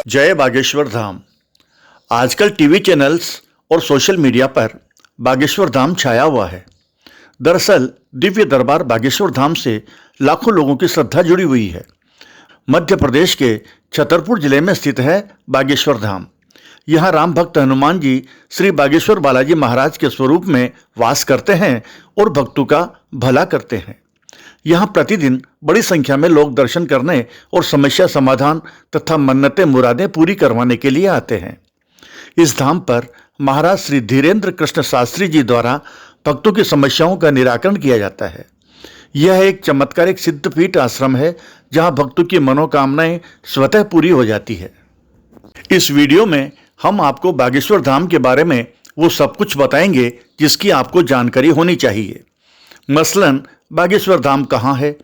जय बागेश्वर धाम। आजकल TV channels और सोशल मीडिया पर बागेश्वर धाम छाया हुआ है। दरअसल दिव्य दरबार बागेश्वर धाम से लाखों लोगों की श्रद्धा जुड़ी हुई है। मध्य प्रदेश के छतरपुर जिले में स्थित है बागेश्वर धाम। यहाँ राम भक्त हनुमान जी श्री बागेश्वर बालाजी महाराज के स्वरूप में वास करते हैं और भक्तों का भला करते हैं। यहाँ प्रतिदिन बड़ी संख्या में लोग दर्शन करने और समस्या समाधान तथा मन्नतें मुरादें पूरी करवाने के लिए आते हैं। इस धाम पर महाराज श्री धीरेन्द्र कृष्ण शास्त्री जी द्वारा भक्तों की समस्याओं का निराकरण किया जाता है। यह एक चमत्कारिक सिद्धपीठ आश्रम है जहाँ भक्तों की मनोकामनाएं स्वतः पूरी हो जाती है। इस वीडियो में हम आपको बागेश्वर धाम के बारे में वो सब कुछ बताएंगे जिसकी आपको जानकारी होनी चाहिए। मसलन बागेश्वर धाम कहाँ है,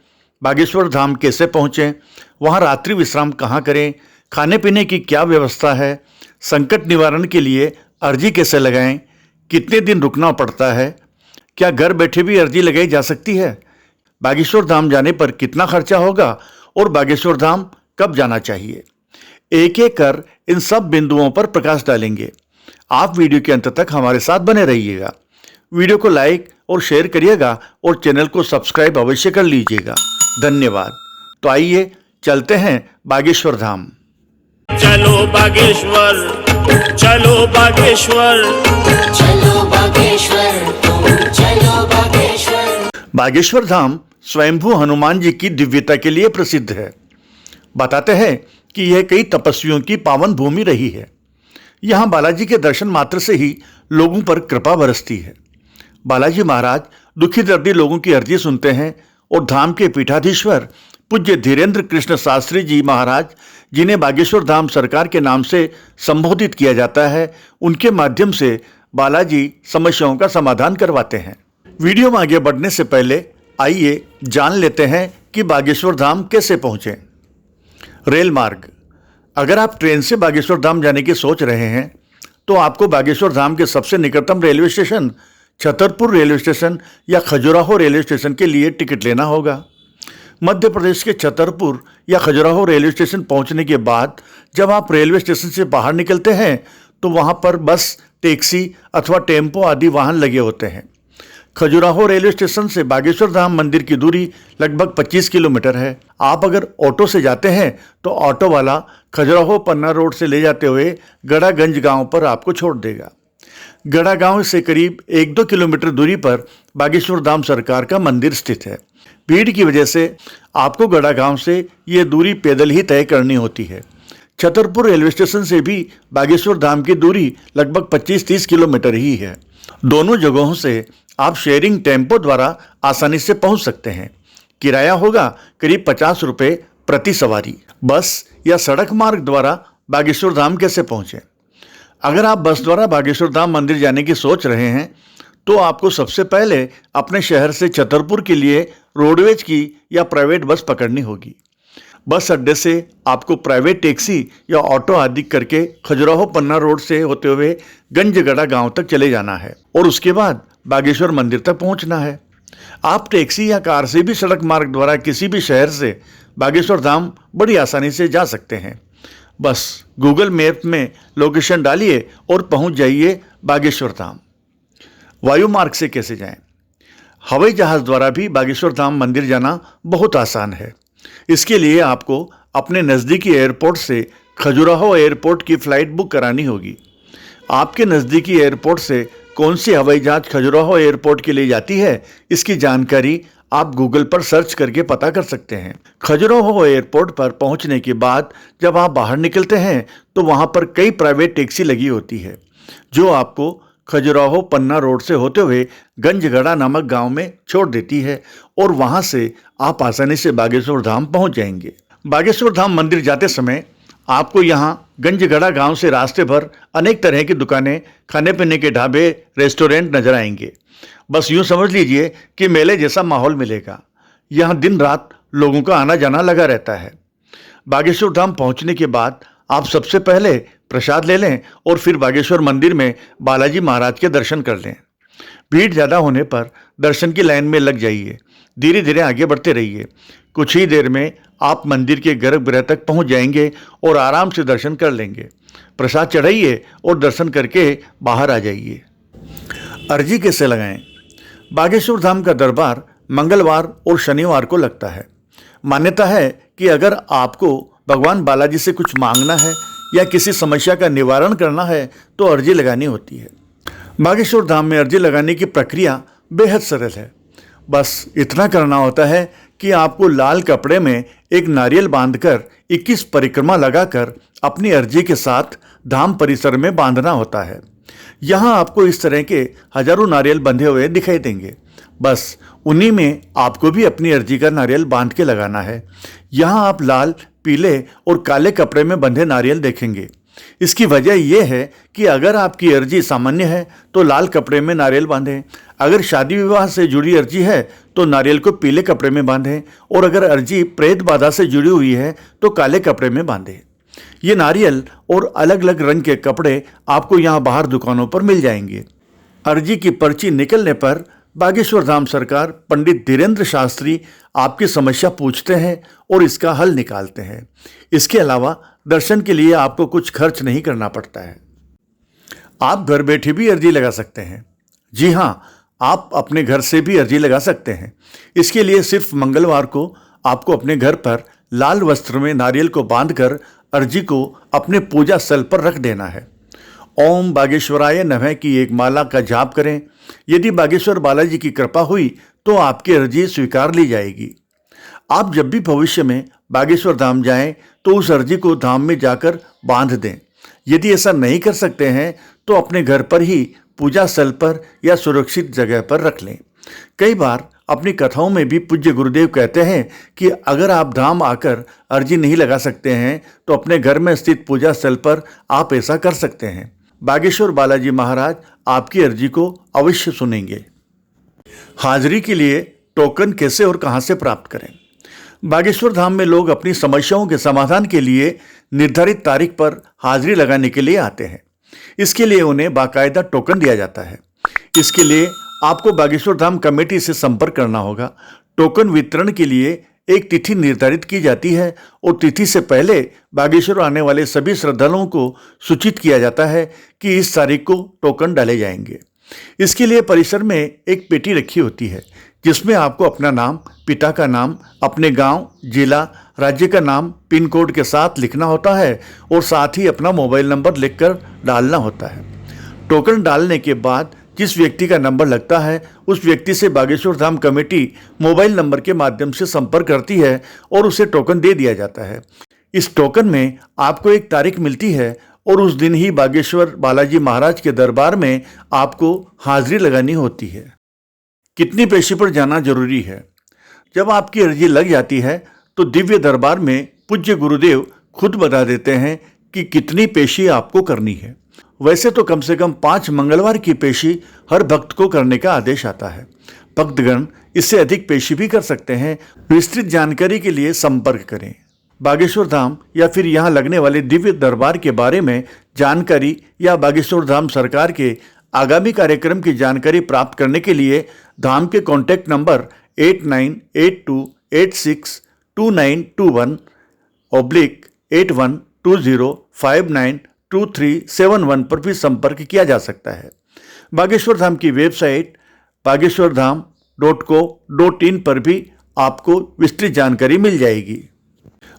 बागेश्वर धाम कैसे पहुँचें, वहाँ रात्रि विश्राम कहाँ करें, खाने पीने की क्या व्यवस्था है, संकट निवारण के लिए अर्जी कैसे लगाएं, कितने दिन रुकना पड़ता है, क्या घर बैठे भी अर्जी लगाई जा सकती है, बागेश्वर धाम जाने पर कितना खर्चा होगा और बागेश्वर धाम कब जाना चाहिए। एक एक कर इन सब बिंदुओं पर प्रकाश डालेंगे। आप वीडियो के अंत तक हमारे साथ बने रहिएगा। वीडियो को लाइक और शेयर करिएगा और चैनल को सब्सक्राइब अवश्य कर लीजिएगा। धन्यवाद। तो आइए चलते हैं बागेश्वर धाम। चलो बागेश्वर, चलो बागेश्वर, चलो बागेश्वर, तुम चलो बागेश्वर। बागेश्वर धाम स्वयंभू हनुमान जी की दिव्यता के लिए प्रसिद्ध है। बताते हैं कि यह कई तपस्वियों की पावन भूमि रही है। यहाँ बालाजी के दर्शन मात्र से ही लोगों पर कृपा बरसती है। बालाजी महाराज दुखी दर्दी लोगों की अर्जी सुनते हैं और धाम के पीठाधीश्वर पूज्य धीरेन्द्र कृष्ण शास्त्री जी महाराज, जिन्हें बागेश्वर धाम सरकार के नाम से संबोधित किया जाता है, उनके माध्यम से बालाजी समस्याओं का समाधान करवाते हैं। वीडियो में आगे बढ़ने से पहले आइए जान लेते हैं कि बागेश्वर धाम कैसे पहुँचें। रेल मार्ग। अगर आप ट्रेन से बागेश्वर धाम जाने की सोच रहे हैं तो आपको बागेश्वर धाम के सबसे निकटतम railway station Chhatarpur railway station या खजुराहो रेलवे स्टेशन के लिए टिकट लेना होगा। मध्य प्रदेश के छतरपुर या खजुराहो रेलवे स्टेशन पहुंचने के बाद जब आप रेलवे स्टेशन से बाहर निकलते हैं तो वहां पर बस, टैक्सी अथवा टेम्पो आदि वाहन लगे होते हैं। खजुराहो रेलवे स्टेशन से बागेश्वर धाम मंदिर की दूरी लगभग 25 किलोमीटर है। आप अगर ऑटो से जाते हैं तो ऑटो वाला खजुराहो पन्ना रोड से ले जाते हुए गड़ागंज गांव पर आपको छोड़ देगा। गड़ा गांव से करीब 1-2 किलोमीटर दूरी पर बागेश्वर धाम सरकार का मंदिर स्थित है। भीड़ की वजह से आपको गड़ा गांव से ये दूरी पैदल ही तय करनी होती है। छतरपुर रेलवे स्टेशन से भी बागेश्वर धाम की दूरी लगभग 25-30 किलोमीटर ही है। दोनों जगहों से आप शेयरिंग टेम्पो द्वारा आसानी से पहुंच सकते हैं। किराया होगा करीब 50 रुपये प्रति सवारी। बस या सड़क मार्ग द्वारा बागेश्वर धाम कैसे पहुँचें। अगर आप बस द्वारा बागेश्वर धाम मंदिर जाने की सोच रहे हैं तो आपको सबसे पहले अपने शहर से छतरपुर के लिए रोडवेज की या प्राइवेट बस पकड़नी होगी। बस अड्डे से आपको प्राइवेट टैक्सी या ऑटो आदि करके खजुराहो पन्ना रोड से होते हुए गंजगड़ा गांव तक चले जाना है और उसके बाद बागेश्वर मंदिर तक पहुंचना है। आप टैक्सी या कार से भी सड़क मार्ग द्वारा किसी भी शहर से बागेश्वर धाम बड़ी आसानी से जा सकते हैं। बस गूगल मैप में लोकेशन डालिए और पहुंच जाइए बागेश्वर धाम। वायु मार्ग से कैसे जाएं? हवाई जहाज द्वारा भी बागेश्वर धाम मंदिर जाना बहुत आसान है। इसके लिए आपको अपने नज़दीकी एयरपोर्ट से खजुराहो एयरपोर्ट की फ़्लाइट बुक करानी होगी। आपके नज़दीकी एयरपोर्ट से कौन सी हवाई जहाज खजुराहो एयरपोर्ट के लिए जाती है, इसकी जानकारी आप गूगल पर सर्च करके पता कर सकते हैं। खजुराहो एयरपोर्ट पर पहुंचने के बाद जब आप बाहर निकलते हैं तो वहां पर कई प्राइवेट टैक्सी लगी होती है जो आपको खजुराहो पन्ना रोड से होते हुए गंजगड़ा नामक गांव में छोड़ देती है और वहां से आप आसानी से बागेश्वर धाम पहुंच जाएंगे। बागेश्वर धाम मंदिर जाते समय आपको यहाँ गंजगड़ा गांव से रास्ते भर अनेक तरह की दुकानें, खाने पीने के ढाबे, रेस्टोरेंट नजर आएंगे। बस यूँ समझ लीजिए कि मेले जैसा माहौल मिलेगा। यहाँ दिन रात लोगों का आना जाना लगा रहता है। बागेश्वर धाम पहुँचने के बाद आप सबसे पहले प्रसाद ले लें और फिर बागेश्वर मंदिर में बालाजी महाराज के दर्शन कर लें। भीड़ ज़्यादा होने पर दर्शन की लाइन में लग जाइए। धीरे धीरे आगे बढ़ते रहिए। कुछ ही देर में आप मंदिर के गर्भगृह तक पहुंच जाएंगे और आराम से दर्शन कर लेंगे। प्रसाद चढ़ाइए और दर्शन करके बाहर आ जाइए। अर्जी कैसे लगाएं? बागेश्वर धाम का दरबार मंगलवार और शनिवार को लगता है। मान्यता है कि अगर आपको भगवान बालाजी से कुछ मांगना है या किसी समस्या का निवारण करना है तो अर्जी लगानी होती है। बागेश्वर धाम में अर्जी लगाने की प्रक्रिया बेहद सरल है। बस इतना करना होता है कि आपको लाल कपड़े में एक नारियल बांधकर 21 परिक्रमा लगाकर अपनी अर्जी के साथ धाम परिसर में बांधना होता है। यहाँ आपको इस तरह के हजारों नारियल बंधे हुए दिखाई देंगे। बस उन्हीं में आपको भी अपनी अर्जी का नारियल बांध के लगाना है। यहाँ आप लाल, पीले और काले कपड़े में बंधे नारियल देखेंगे। इसकी वजह यह है कि अगर आपकी अर्जी सामान्य है तो लाल कपड़े में नारियल बांधें, अगर शादी विवाह से जुड़ी अर्जी है तो नारियल को पीले कपड़े में बांधें, और अगर अर्जी प्रेत बाधा से जुड़ी हुई है तो काले कपड़े में बांधें। ये नारियल और अलग अलग रंग के कपड़े आपको यहाँ बाहर दुकानों पर मिल जाएंगे। अर्जी की पर्ची निकलने पर बागेश्वर धाम सरकार पंडित धीरेन्द्र शास्त्री आपकी समस्या पूछते हैं और इसका हल निकालते हैं। इसके अलावा दर्शन के लिए आपको कुछ खर्च नहीं करना पड़ता है। आप घर बैठे भी अर्जी लगा सकते हैं। जी हाँ, आप अपने घर से भी अर्जी लगा सकते हैं। इसके लिए सिर्फ मंगलवार को आपको अपने घर पर लाल वस्त्र में नारियल को बांधकर अर्जी को अपने पूजा स्थल पर रख देना है। ओम बागेश्वराय नमः की एक माला का जाप करें। यदि बागेश्वर बालाजी की कृपा हुई तो आपकी अर्जी स्वीकार ली जाएगी। आप जब भी भविष्य में बागेश्वर धाम जाएं तो उस अर्जी को धाम में जाकर बांध दें। यदि ऐसा नहीं कर सकते हैं तो अपने घर पर ही पूजा स्थल पर या सुरक्षित जगह पर रख लें। कई बार अपनी कथाओं में भी पूज्य गुरुदेव कहते हैं कि अगर आप धाम आकर अर्जी नहीं लगा सकते हैं तो अपने घर में स्थित पूजा स्थल पर आप ऐसा कर सकते हैं। बागेश्वर बालाजी महाराज आपकी अर्जी को अवश्य सुनेंगे। हाजिरी के लिए टोकन कैसे और कहां से प्राप्त करें? बागेश्वर धाम में लोग अपनी समस्याओं के समाधान के लिए निर्धारित तारीख पर हाजिरी लगाने के लिए आते हैं। इसके लिए उन्हें बाकायदा टोकन दिया जाता है। इसके लिए आपको बागेश्वर धाम कमेटी से संपर्क करना होगा। टोकन वितरण के लिए एक तिथि निर्धारित की जाती है और तिथि से पहले बागेश्वर आने वाले सभी श्रद्धालुओं को सूचित किया जाता है कि इस तारीख को टोकन डाले जाएंगे। इसके लिए परिसर में एक पेटी रखी होती है जिसमें आपको अपना नाम, पिता का नाम, अपने गांव, जिला, राज्य का नाम, पिन कोड के साथ लिखना होता है और साथ ही अपना मोबाइल नंबर लिखकर डालना होता है। टोकन डालने के बाद जिस व्यक्ति का नंबर लगता है उस व्यक्ति से Bageshwar Dham committee mobile number के माध्यम से संपर्क करती है और उसे टोकन दे दिया जाता है। इस टोकन में आपको एक तारीख मिलती है और उस दिन ही बागेश्वर बालाजी महाराज के दरबार में आपको हाजिरी लगानी होती है। कितनी पेशी पर जाना जरूरी है? जब आपकी अर्जी लग जाती है तो दिव्य दरबार में पूज्य गुरुदेव खुद बता देते हैं कि कितनी पेशी आपको करनी है। वैसे तो कम से कम 5 मंगलवार की पेशी हर भक्त को करने का आदेश आता है। भक्तगण इससे अधिक पेशी भी कर सकते हैं। विस्तृत जानकारी के लिए संपर्क करें। बागेश्वर धाम या फिर यहाँ लगने वाले दिव्य दरबार के बारे में जानकारी या बागेश्वर धाम सरकार के आगामी कार्यक्रम की जानकारी प्राप्त करने के लिए धाम के कॉन्टैक्ट नंबर 8982862921/8120592371 पर भी संपर्क किया जा सकता है। बागेश्वर धाम की वेबसाइट bageshwardham.co.in पर भी आपको विस्तृत जानकारी मिल जाएगी।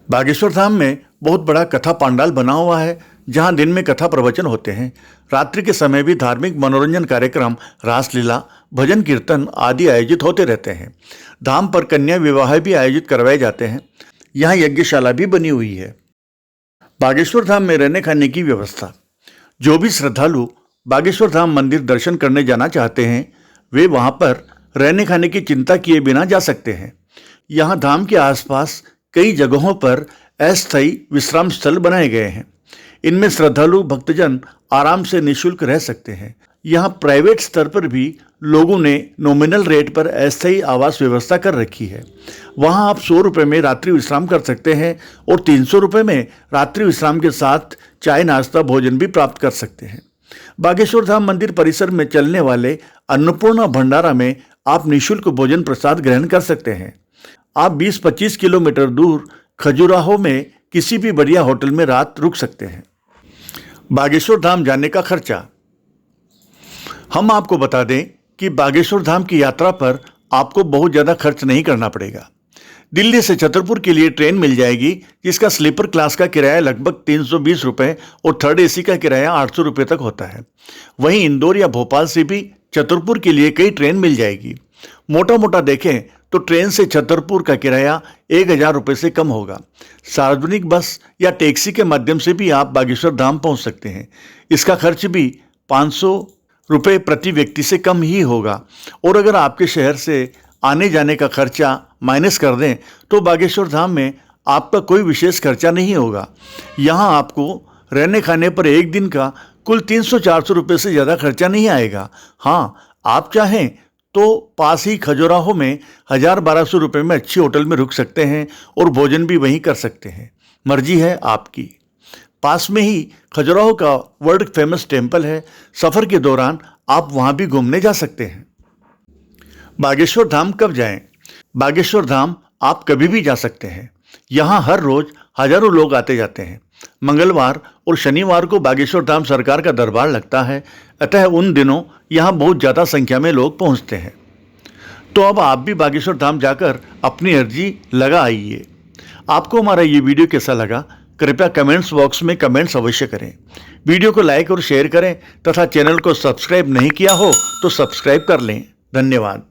बागेश्वर धाम में बहुत बड़ा कथा पांडाल बना हुआ है जहां दिन में कथा प्रवचन होते हैं। रात्रि के समय भी धार्मिक मनोरंजन कार्यक्रम, रासलीला, भजन कीर्तन आदि आयोजित होते रहते हैं। धाम पर कन्या विवाह भी आयोजित करवाए जाते हैं। यहाँ यज्ञशाला भी बनी हुई है। बागेश्वर धाम में रहने खाने की व्यवस्था। जो भी श्रद्धालु बागेश्वर धाम मंदिर दर्शन करने जाना चाहते हैं वे वहां पर रहने खाने की चिंता किए बिना जा सकते हैं। यहाँ धाम के आसपास कई जगहों पर अस्थायी विश्राम स्थल बनाए गए हैं। इनमें श्रद्धालु भक्तजन आराम से निःशुल्क रह सकते हैं। यहाँ प्राइवेट स्तर पर भी लोगों ने नॉमिनल रेट पर अस्थायी आवास व्यवस्था कर रखी है। वहाँ आप 100 रुपये में रात्रि विश्राम कर सकते हैं और 300 रुपये में रात्रि विश्राम के साथ चाय, नाश्ता, भोजन भी प्राप्त कर सकते हैं। बागेश्वर धाम मंदिर परिसर में चलने वाले अन्नपूर्णा भंडारा में आप निःशुल्क भोजन प्रसाद ग्रहण कर सकते हैं। आप 20-25 किलोमीटर दूर खजुराहो में किसी भी बढ़िया होटल में रात रुक सकते हैं। बागेश्वर धाम जाने का खर्चा। हम आपको बता दें कि बागेश्वर धाम की यात्रा पर आपको बहुत ज़्यादा खर्च नहीं करना पड़ेगा। दिल्ली से छतरपुर के लिए ट्रेन मिल जाएगी, जिसका स्लीपर क्लास का किराया लगभग 320 रुपये और थर्ड एसी का किराया 800 रुपये तक होता है। वहीं इंदौर या भोपाल से भी छतरपुर के लिए कई ट्रेन मिल जाएगी। मोटा मोटा देखें तो ट्रेन से छतरपुर का किराया 1000 रुपये से कम होगा। सार्वजनिक बस या टैक्सी के माध्यम से भी आप बागेश्वर धाम पहुंच सकते हैं। इसका खर्च भी 500 रुपये प्रति व्यक्ति से कम ही होगा। और अगर आपके शहर से आने जाने का खर्चा माइनस कर दें तो बागेश्वर धाम में आपका कोई विशेष खर्चा नहीं होगा। यहाँ आपको रहने खाने पर एक दिन का कुल 300-400 रुपये से ज़्यादा खर्चा नहीं आएगा। हाँ, आप चाहें तो पास ही खजुराहो में 1000-1200 रुपये में अच्छी होटल में रुक सकते हैं और भोजन भी वहीं कर सकते हैं। मर्जी है आपकी। पास में ही खजुराहो का वर्ल्ड फेमस टेम्पल है। सफ़र के दौरान आप वहाँ भी घूमने जा सकते हैं। बागेश्वर धाम कब जाएं? बागेश्वर धाम आप कभी भी जा सकते हैं। यहाँ हर रोज हजारों लोग आते जाते हैं। मंगलवार और शनिवार को बागेश्वर धाम सरकार का दरबार लगता है, अतः उन दिनों यहाँ बहुत ज़्यादा संख्या में लोग पहुँचते हैं। तो अब आप भी बागेश्वर धाम जाकर अपनी अर्जी लगा आइए। आपको हमारा ये वीडियो कैसा लगा, कृपया कमेंट्स बॉक्स में कमेंट्स अवश्य करें। वीडियो को लाइक और शेयर करें तथा चैनल को सब्सक्राइब नहीं किया हो तो सब्सक्राइब कर लें। धन्यवाद।